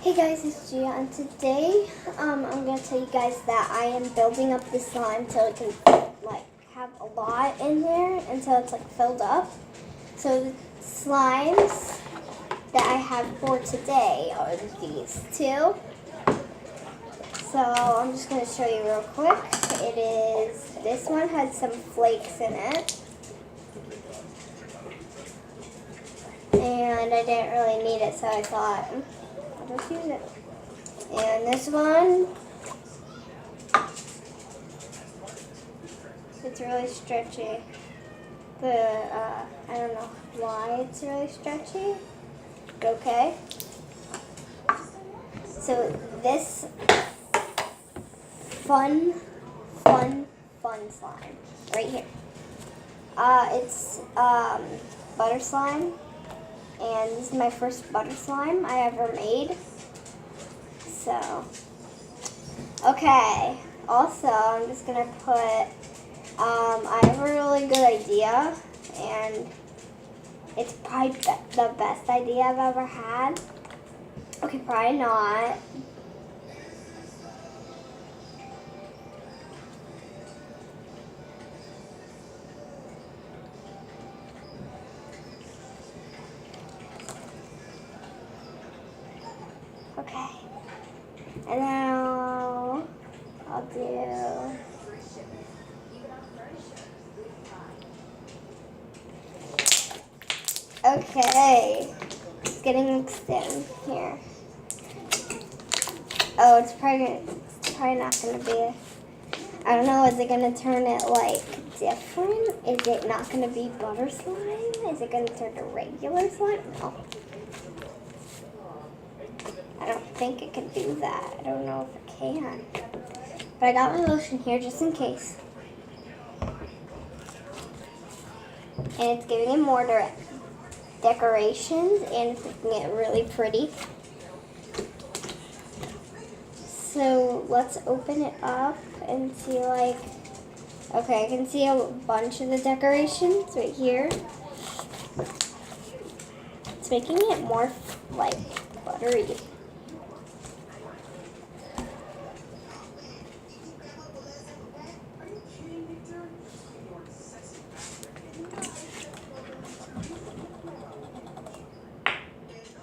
Hey guys, it's Gia, and today I'm going to tell you guys that I am building up the slime till it can have a lot in there until it's filled up. So the slimes that I have for today are these two. So I'm just going to show you real quick. This one has some flakes in it. And I didn't really need it, so I thought I'll just use it. And this one, it's really stretchy. I don't know why it's really stretchy. Okay. So this fun slime right here. It's butter slime, and this is my first butter slime I ever made. So, okay. Also, I'm just gonna put. I have a really good idea, and it's probably the best idea I've ever had. Okay, probably not. Okay. And now I'll do. Okay, it's getting mixed in here. Oh, it's probably not gonna be. I don't know. Is it gonna turn it different? Is it not gonna be butter slime? Is it gonna turn to regular slime? No. I don't think it can do that. I don't know if it can. But I got my lotion here just in case. And it's giving it more decorations, and it's making it really pretty. So let's open it up and see okay, I can see a bunch of the decorations right here. It's making it more buttery.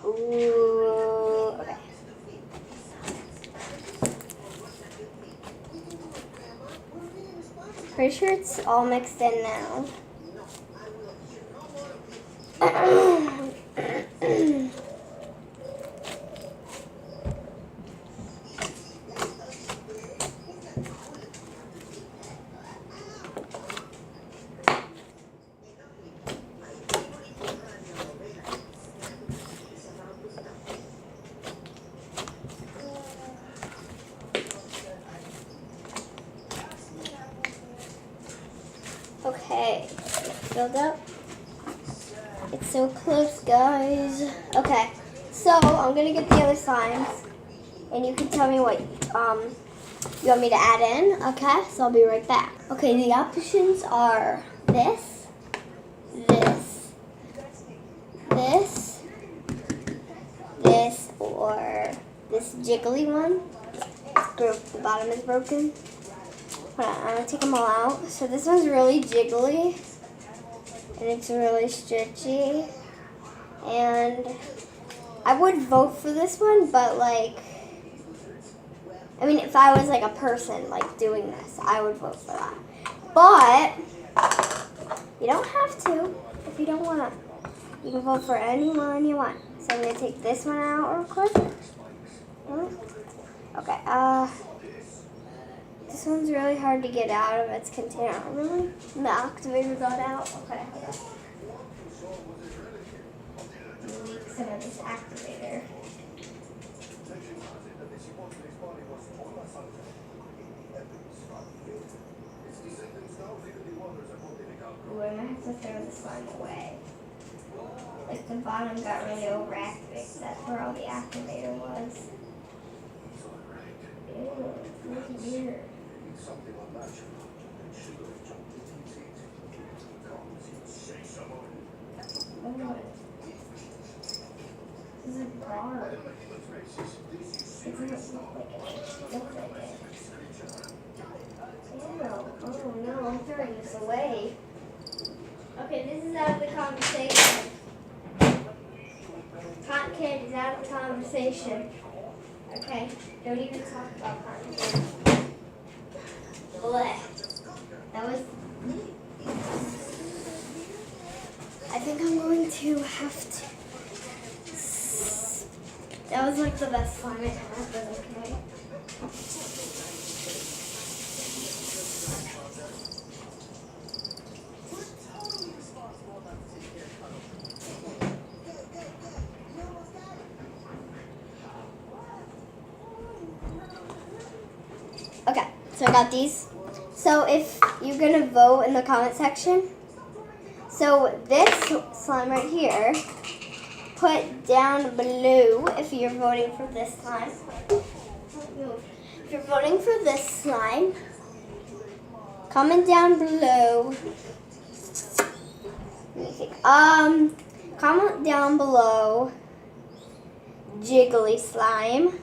Ooh, okay. Pretty sure it's all mixed in now. Okay, filled up. It's so close, guys. Okay, so I'm gonna get the other slimes, and you can tell me what you want me to add in. Okay, so I'll be right back. Okay, the options are this, or this jiggly one. The bottom is broken. Hold on, I'm gonna take them all out. So this one's really jiggly, and it's really stretchy. And I would vote for this one, but I mean, if I was a person doing this, I would vote for that. But you don't have to if you don't wanna. You can vote for any one you want. So I'm gonna take this one out real quick. Okay. This one's really hard to get out of its container. Really? The activator got out? Okay. Delete some of this activator. Ooh, I might have to throw this slime away. The bottom got really overactivated. That's where all the activator was. Ew, it's really weird. Oh, this is dark. doesn't look like it. Looks like it. Ew. Oh no, I'm throwing this away. Okay, this is out of the conversation. Cotton candy is out of the conversation. Okay, don't even talk about cotton candy. Blech. That was... I think I'm going to have to... That was like the best slime I had, but okay. Okay, so I got these. So if you're gonna vote in the comment section, so this slime right here, put down below if you're voting for this slime. If you're voting for this slime, comment down below. Let me think. Comment down below jiggly slime.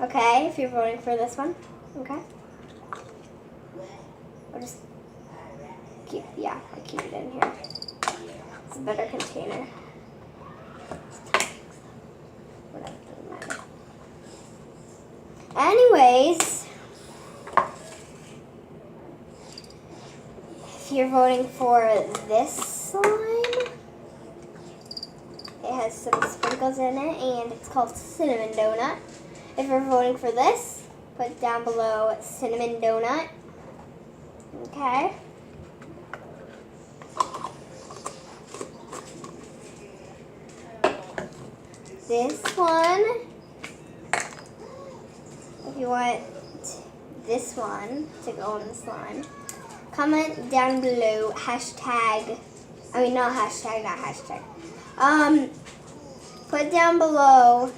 Okay, if you're voting for this one. Okay. I'll just keep, yeah, I'll keep it in here. It's a better container. Whatever, doesn't matter. Anyways, if you're voting for this slime, it has some sprinkles in it and it's called Cinnamon Donut. If you're voting for this, put down below Cinnamon Donut. Okay. This one, if you want this one to go on the slime, comment down below hashtag, not hashtag. Put down below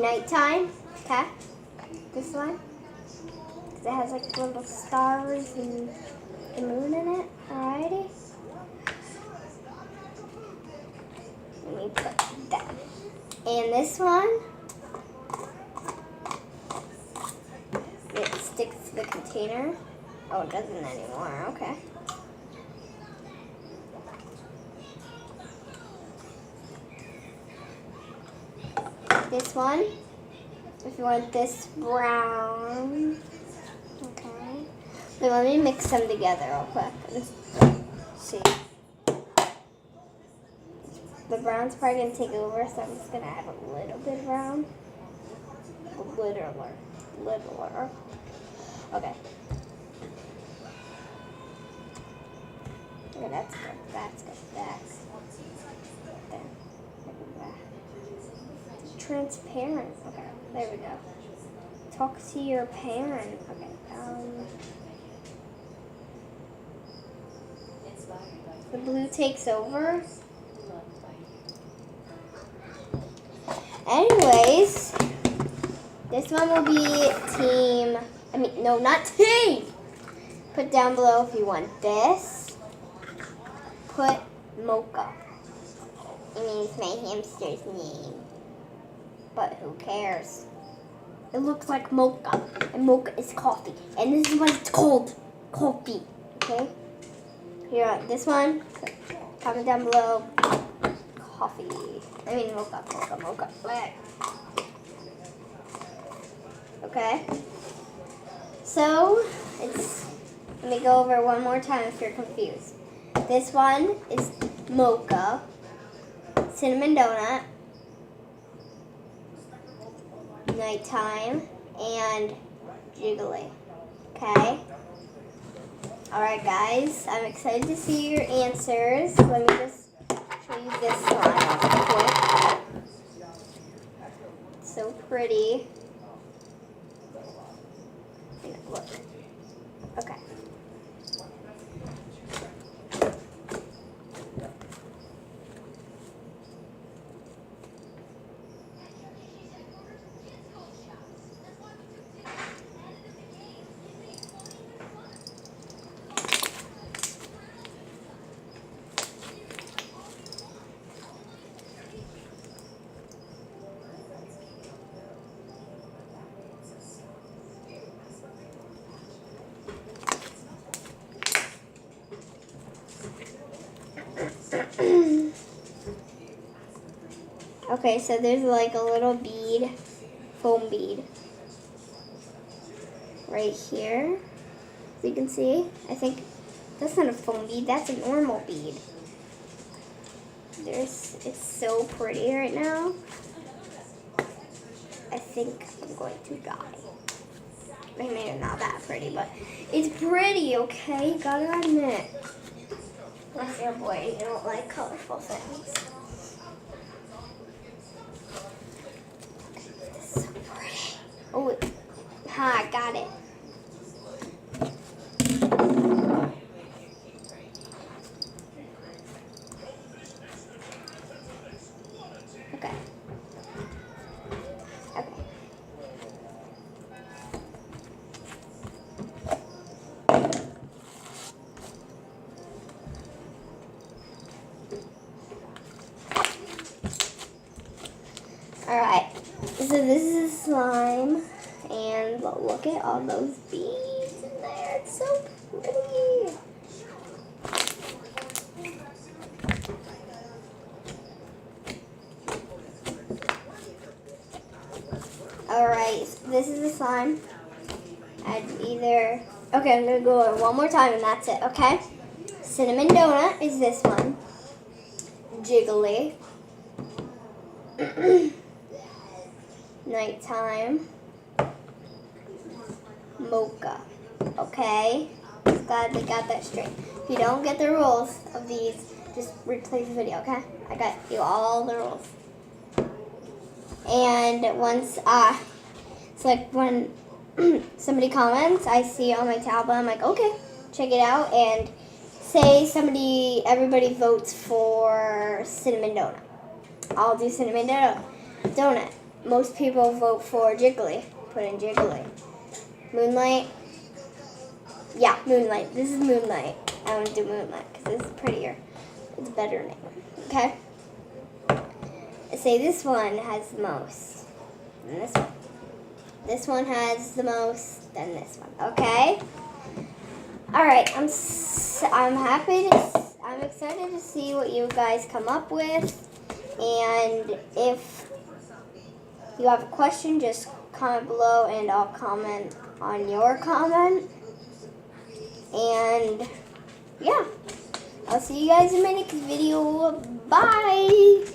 nighttime, okay? This one, because it has like little stars and the moon in it, alrighty? Let me put that. And this one, it sticks to the container. Oh, it doesn't anymore, okay. This one, if you want this brown, okay. Then let me mix them together real quick. Let's see. The brown's probably going to take over, so I'm just going to add a little bit of brown. Littler. Okay. Okay, that's good. That's good. That's there. Transparent. Okay, there we go. Talk to your parent. Okay. The blue takes over. Anyways, this one will be team, not team. Put down below if you want this. Put Mocha. It means my hamster's name. But who cares? It looks like mocha. And mocha is coffee. And this is what it's called. Coffee. Okay? Here, this one. Comment down below. Coffee. Mocha. Okay. So, let me go over one more time if you're confused. This one is mocha, cinnamon donut, nighttime, and jiggly. Okay? Alright guys, I'm excited to see your answers. Let me just show you this slime real quick. It's so pretty. Look. Okay. Okay, so there's like a little bead, foam bead, right here. So you can see, I think that's not a foam bead, that's a normal bead. It's so pretty right now. I think I'm going to die. I mean, it's not that pretty, but it's pretty, okay? Gotta admit. Unless you're a boy and you don't like colorful things. This is so pretty. Oh, ha, I got it. Okay. Okay. Alright, so this is slime, and look at all those beads in there. It's so pretty. Alright, so this is the slime. I'm going to go over one more time and that's it, okay? Cinnamon Donut is this one. Jiggly. Nighttime. Mocha. Okay? Glad they got that straight. If you don't get the rules of these, just replay the video, okay? I got you all the rules. And once, it's like when somebody comments, I see it on my tablet, I'm like, okay, check it out. And say everybody votes for Cinnamon Donut. I'll do Cinnamon Donut. Most people vote for Jiggly. Put in Jiggly. Moonlight. Yeah, Moonlight. This is Moonlight. I want to do Moonlight because this is prettier. It's a better name. Okay? Say this one has the most. And this one. This one has the most than this one. Okay? Alright, I'm excited to see what you guys come up with. And if you have a question, just comment below and I'll comment on your comment. And yeah, I'll see you guys in my next video. Bye!